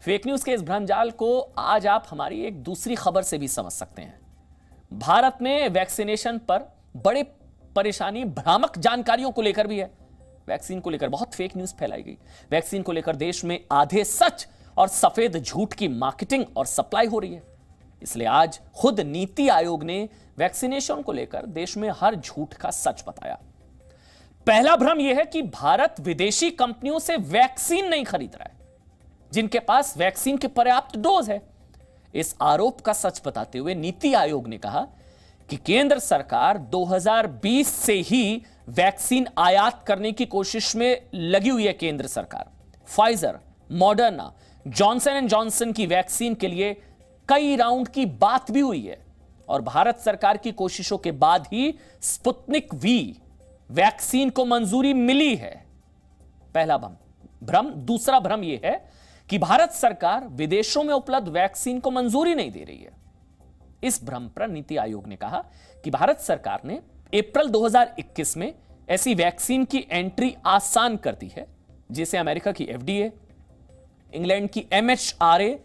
Fake news के इस भ्रमजाल को आज आप हमारी एक दूसरी खबर से भी समझ सकते हैं। भारत में वैक्सीनेशन पर बड़े परेशानी भ्रामक जानकारियों को लेकर भी है। वैक्सीन को लेकर बहुत फेक न्यूज फैलाई गई। वैक्सीन को लेकर देश में आधे सच और सफेद झूठ की मार्केटिंग और सप्लाई हो रही है। इसलिए आज खुद नीति आयोग ने वैक्सीनेशन को लेकर देश में हर झूठ का सच बताया। पहला भ्रम यह है कि भारत विदेशी कंपनियों से वैक्सीन नहीं खरीद रहा है, जिनके पास वैक्सीन के पर्याप्त डोज है। इस आरोप का सच बताते हुए नीति आयोग ने कहा कि केंद्र सरकार 2020 से ही वैक्सीन आयात करने की कोशिश में लगी हुई है। केंद्र सरकार Pfizer, Moderna, Johnson and Johnson की वैक्सीन के लिए कई राउंड की बात भी हुई है और भारत सरकार की कोशिशों के बाद ही स्पुतनिक वी वैक्सीन को मंजूरी मिली है। पहला भ्रम। दूसरा भ्रम यह है कि भारत सरकार विदेशों में उपलब्ध वैक्सीन को मंजूरी नहीं दे रही है। इस भ्रम पर नीति आयोग ने कहा कि भारत सरकार ने अप्रैल 2021 में ऐसी वैक्सीन की एंट्री आसान कर दी है, जिसे अमेरिका की FDA, इंग्लैंड की MHRA,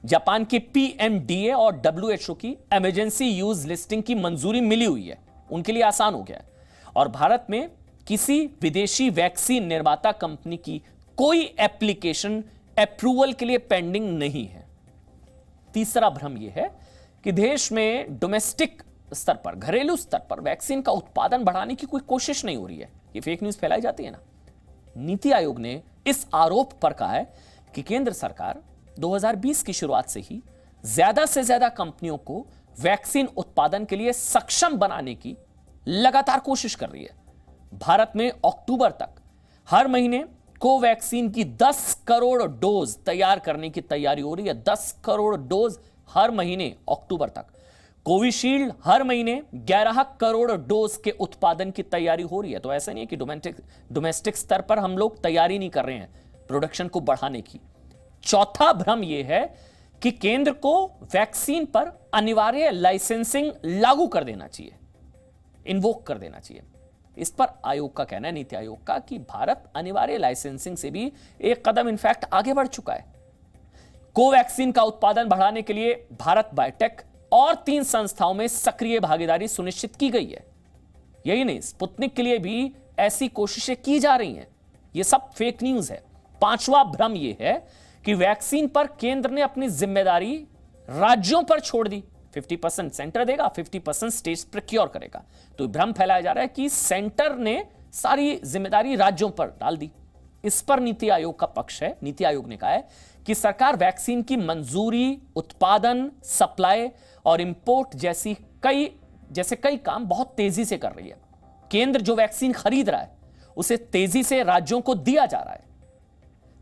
जापान की PMDA और WHO की इमरजेंसी यूज लिस्टिंग की मंजूरी मिली हुई है। उनके लिए आसान हो गया है और भारत में किसी विदेशी वैक्सीन निर्माता कंपनी की कोई एप्लीकेशन अप्रूवल के लिए पेंडिंग नहीं है। तीसरा भ्रम यह है कि देश में डोमेस्टिक स्तर पर, घरेलू स्तर पर वैक्सीन का उत्पादन बढ़ाने की कोई कोशिश नहीं हो रही है। ये फेक न्यूज फैलाई जाती है ना। नीति आयोग ने इस आरोप पर कहा है कि केंद्र सरकार 2020 की शुरुआत से ही ज्यादा से ज्यादा कंपनियों को वैक्सीन उत्पादन के लिए सक्षम बनाने की लगातार कोशिश कर रही है। भारत में अक्टूबर तक हर महीने कोवैक्सीन की 10 करोड़ डोज तैयार करने की तैयारी हो रही है। 10 करोड़ डोज हर महीने अक्टूबर तक। कोविशील्ड हर महीने 11 करोड़ डोज के उत्पादन की तैयारी हो रही है। तो ऐसा नहीं है कि डोमेस्टिक स्तर पर हम लोग तैयारी नहीं कर रहे हैं प्रोडक्शन को बढ़ाने की। चौथा भ्रम यह है कि केंद्र को वैक्सीन पर अनिवार्य लाइसेंसिंग लागू कर देना चाहिए, इन्वोक कर देना चाहिए। इस पर आयोग का कहना है, नीति आयोग का, कि भारत अनिवार्य लाइसेंसिंग से भी एक कदम इनफैक्ट आगे बढ़ चुका है। कोवैक्सीन का उत्पादन बढ़ाने के लिए भारत बायोटेक और 3 संस्थाओं में सक्रिय भागीदारी सुनिश्चित की गई है। यही नहीं, स्पुतनिक के लिए भी ऐसी कोशिशें की जा रही हैं। यह सब फेक न्यूज है। पांचवा भ्रम यह है कि वैक्सीन पर केंद्र ने अपनी जिम्मेदारी राज्यों पर छोड़ दी। 50% सेंटर देगा, 50% स्टेट्स प्रोक्योर करेगा। तो भ्रम फैलाया जा रहा है कि सेंटर ने सारी जिम्मेदारी राज्यों पर डाल दी। इस पर नीति आयोग का पक्ष है। नीति आयोग ने कहा है कि सरकार वैक्सीन की मंजूरी, उत्पादन, सप्लाई और इंपोर्ट जैसे कई काम बहुत तेजी से कर रही है। केंद्र जो वैक्सीन खरीद रहा है उसे तेजी से राज्यों को दिया जा रहा है।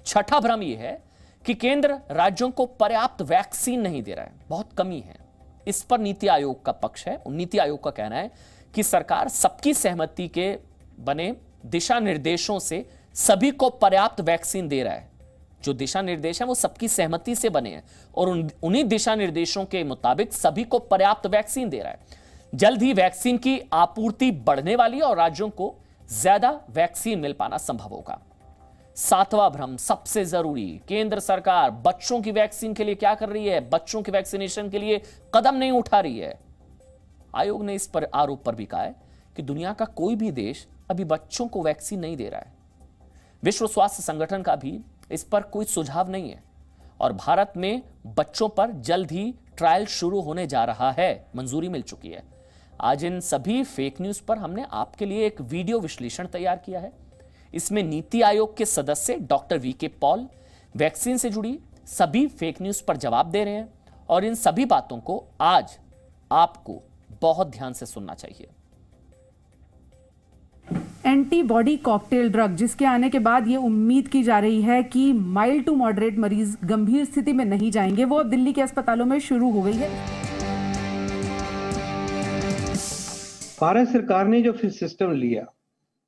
छठा भ्रम यह है कि केंद्र राज्यों को पर्याप्त वैक्सीन नहीं दे रहा है, बहुत कमी है। इस पर नीति आयोग का पक्ष है। नीति आयोग का कहना है कि सरकार सबकी सहमति के बने दिशा निर्देशों से सभी को पर्याप्त वैक्सीन दे रहा है। जो दिशा निर्देश है वो सबकी सहमति से बने हैं और उन्हीं दिशा निर्देशों के मुताबिक सभी को पर्याप्त वैक्सीन दे रहा है। जल्द ही वैक्सीन की आपूर्ति बढ़ने वाली है और राज्यों को ज्यादा वैक्सीन मिल पाना संभव होगा। सातवां भ्रम, सबसे जरूरी, केंद्र सरकार बच्चों की वैक्सीन के लिए क्या कर रही है? बच्चों की वैक्सीनेशन के लिए कदम नहीं उठा रही है। आयोग ने इस पर आरोप पर भी कहा है कि दुनिया का कोई भी देश अभी बच्चों को वैक्सीन नहीं दे रहा है। विश्व स्वास्थ्य संगठन का भी इस पर कोई सुझाव नहीं है और भारत में बच्चों पर जल्द ही ट्रायल शुरू होने जा रहा है, मंजूरी मिल चुकी है। आज इन सभी फेक न्यूज पर हमने आपके लिए एक वीडियो विश्लेषण तैयार किया है। इसमें नीति आयोग के सदस्य डॉक्टर VK पॉल वैक्सीन से जुड़ी सभी फेक न्यूज पर जवाब दे रहे हैं और इन सभी बातों को आज आपको बहुत ध्यान से सुनना चाहिए। एंटीबॉडी कॉकटेल ड्रग, जिसके आने के बाद ये उम्मीद की जा रही है कि माइल्ड टू मॉडरेट मरीज गंभीर स्थिति में नहीं जाएंगे, वो अब दिल्ली के अस्पतालों में शुरू हो गई है। भारत सरकार ने जो फिर सिस्टम लिया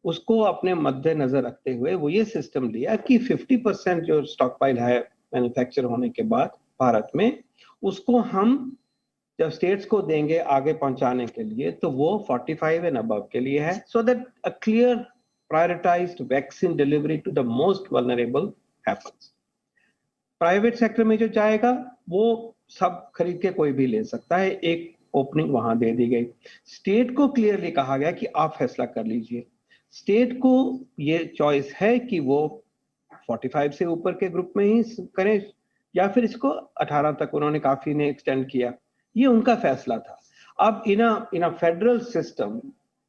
उसको अपने मद्देनजर रखते हुए वो ये सिस्टम लिया कि 50% जो स्टॉक पाइल है मैन्युफैक्चर होने के बाद भारत में, उसको हम जब स्टेट्स को देंगे आगे पहुंचाने के लिए, तो वो 45 एंड अबव के लिए है, so that a clear prioritised vaccine delivery to the most vulnerable happens. Private sector में जो जाएगा वो सब खरीद के कोई भी ले सकता है, एक ओपनिंग वहां दे दी गई। स्टेट को क्लियरली कहा गया कि आप फैसला कर लीजिए। स्टेट को ये चॉइस है कि वो 45 से ऊपर के ग्रुप में ही करें या फिर इसको 18 तक उन्होंने काफी ने एक्सटेंड किया, ये उनका फैसला था। अब in a federal system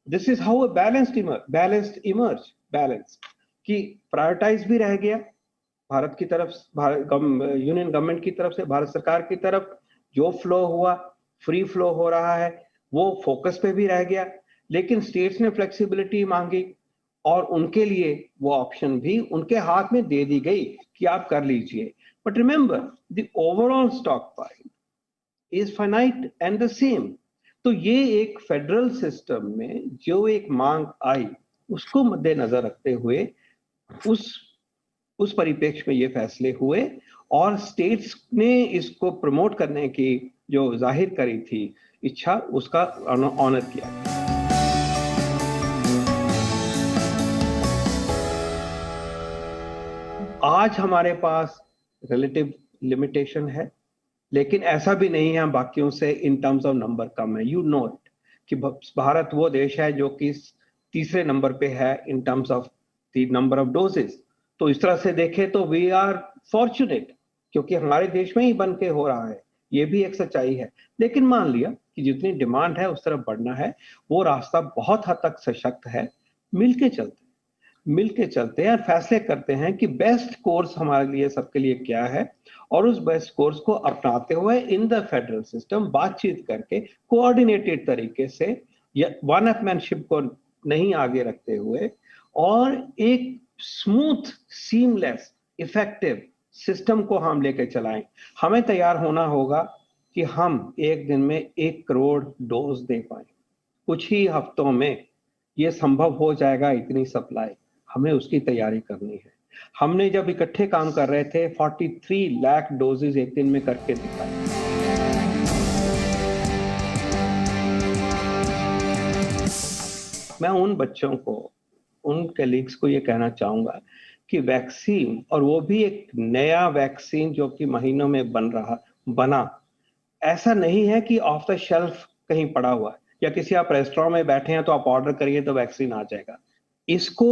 this is how a balanced emerge कि प्रायोरिटाइज भी रह गया भारत की तरफ, यूनियन गवर्नमेंट की तरफ से, भारत सरकार की तरफ जो फ्लो हुआ, फ्री फ्लो हो रहा है, वो फोकस पे भी रह गया। लेकिन स्टेट्स ने फ्लेक्सिबिलिटी मांगी और उनके लिए वो ऑप्शन भी उनके हाथ में दे दी गई कि आप कर लीजिए। But remember the overall stock price is finite and the same. तो ये एक फेडरल सिस्टम में जो एक मांग आई उसको मद्देनजर रखते हुए उस परिप्रेक्ष्य में ये फैसले हुए और स्टेट्स ने इसको प्रमोट करने की जो जाहिर करी थी इच्छा, उसका ऑनर किया। आज हमारे पास रिलेटिव लिमिटेशन है, लेकिन ऐसा भी नहीं है हम बाकियों से इन टर्म्स ऑफ नंबर कम है। यू नो इट कि भारत वो देश है जो कि तीसरे नंबर पे है in terms of the number of doses. तो इस तरह से देखें तो वी आर फॉर्चुनेट क्योंकि हमारे देश में ही बन के हो रहा है, ये भी एक सच्चाई है। लेकिन मान लिया कि जितनी डिमांड है उस तरफ बढ़ना है, वो रास्ता बहुत हद तक सशक्त है। मिलके चलते हैं और फैसले करते हैं कि बेस्ट कोर्स हमारे लिए सबके लिए क्या है, और उस बेस्ट कोर्स को अपनाते हुए इन द फेडरल सिस्टम बातचीत करके कोऑर्डिनेटेड तरीके से, वन अपमैनशिप को नहीं आगे रखते हुए और एक स्मूथ, सीमलेस, इफेक्टिव सिस्टम को हम लेके चलाएं। हमें तैयार होना होगा कि हम एक दिन में 1 करोड़ डोज दे पाए। कुछ ही हफ्तों में ये संभव हो जाएगा, इतनी सप्लाई। हमें उसकी तैयारी करनी है। हमने जब इकट्ठे काम कर रहे थे 43 लाख डोजेज एक दिन में करके दिखाए। मैं उन बच्चों को, उन कलीग्स को ये कहना चाहूंगा कि वैक्सीन, और वो भी एक नया वैक्सीन जो कि महीनों में बना, ऐसा नहीं है कि ऑफ द शेल्फ कहीं पड़ा हुआ है या किसी आप रेस्टोरेंट में बैठे हैं तो आप ऑर्डर करिए तो वैक्सीन आ जाएगा। इसको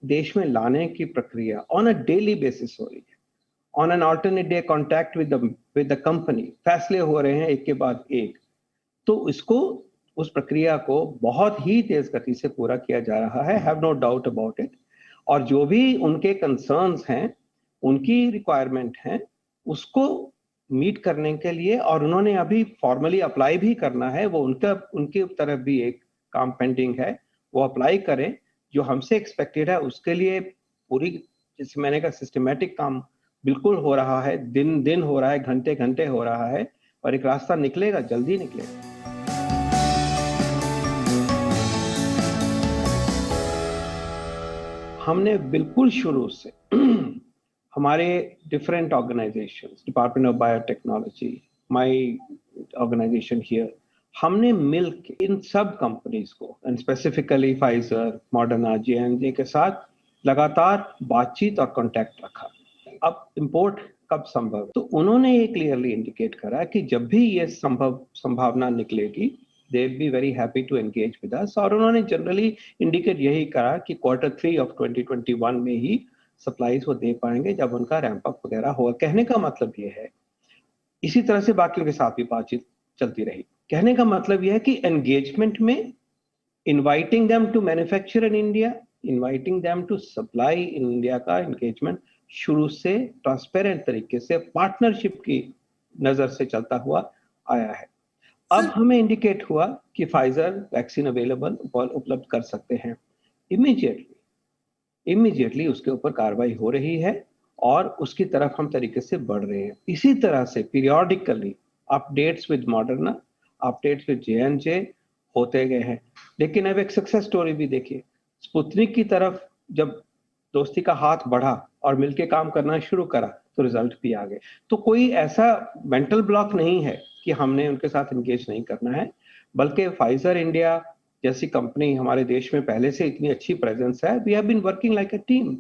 देश में लाने की प्रक्रिया ऑन अ डेली बेसिस हो रही है, on an alternate day contact with the company, फैसले हो रहे हैं एक के बाद एक। तो इसको, उस प्रक्रिया को बहुत ही तेज गति से पूरा किया जा रहा है, have no doubt about it. और जो भी उनके कंसर्न्स हैं, उनकी रिक्वायरमेंट हैं, उसको मीट करने के लिए, और उन्होंने अभी फॉर्मली अप्लाई भी करना है, वो उनके तरफ भी एक काम पेंडिंग है, वो अप्लाई करें। जो हमसे एक्सपेक्टेड है उसके लिए पूरी, जैसे मैंने कहा, सिस्टमेटिक काम बिल्कुल हो रहा है, दिन दिन हो रहा है, घंटे घंटे हो रहा है, और एक रास्ता निकलेगा, जल्दी निकलेगा। हमने बिल्कुल शुरू से हमारे different organisations, department of biotechnology, my organisation here, हमने मिलकर इन सब कंपनीज को, and specifically Pfizer, Moderna, J&J के साथ लगातार बातचीत और कांटेक्ट रखा। अब इंपोर्ट कब संभव, तो उन्होंने ये क्लियरली इंडिकेट करा कि जब भी ये संभावना निकलेगी, they will be very happy to engage with us। और उन्होंने जनरली इंडिकेट यही करा कि Q3 of 2021 में ही सप्लाईज वो दे पाएंगे जब उनका रैंप अप वगैरह होगा। कहने का मतलब ये है, इसी तरह से बाकियों के साथ भी बातचीत चलती रही। कहने का मतलब यह है कि एंगेजमेंट में inviting them to manufacture in India, inviting them to supply in India का एंगेजमेंट शुरू से ट्रांसपेरेंट तरीके से पार्टनरशिप की नजर से चलता हुआ आया है। अब हमें इंडिकेट हुआ कि फाइजर वैक्सीन अवेलेबल उपलब्ध कर सकते हैं। इमीडिएटली उसके ऊपर कार्रवाई हो रही है और उसकी तरफ हम तरीके से बढ़ रहे हैं। इसी तरह से periodically updates with Moderna, updates with J&J होते गए हैं। लेकिन अब एक सक्सेस स्टोरी भी देखिए, स्पुतनिक की तरफ जब दोस्ती का हाथ बढ़ा और मिलके काम करना शुरू करा तो रिजल्ट भी आ गए। तो कोई ऐसा मेंटल ब्लॉक नहीं है कि हमने उनके साथ एंगेज नहीं करना है, बल्कि फाइजर इंडिया जैसी कंपनी हमारे देश में पहले से इतनी अच्छी प्रेजेंस है, we have been working like a team.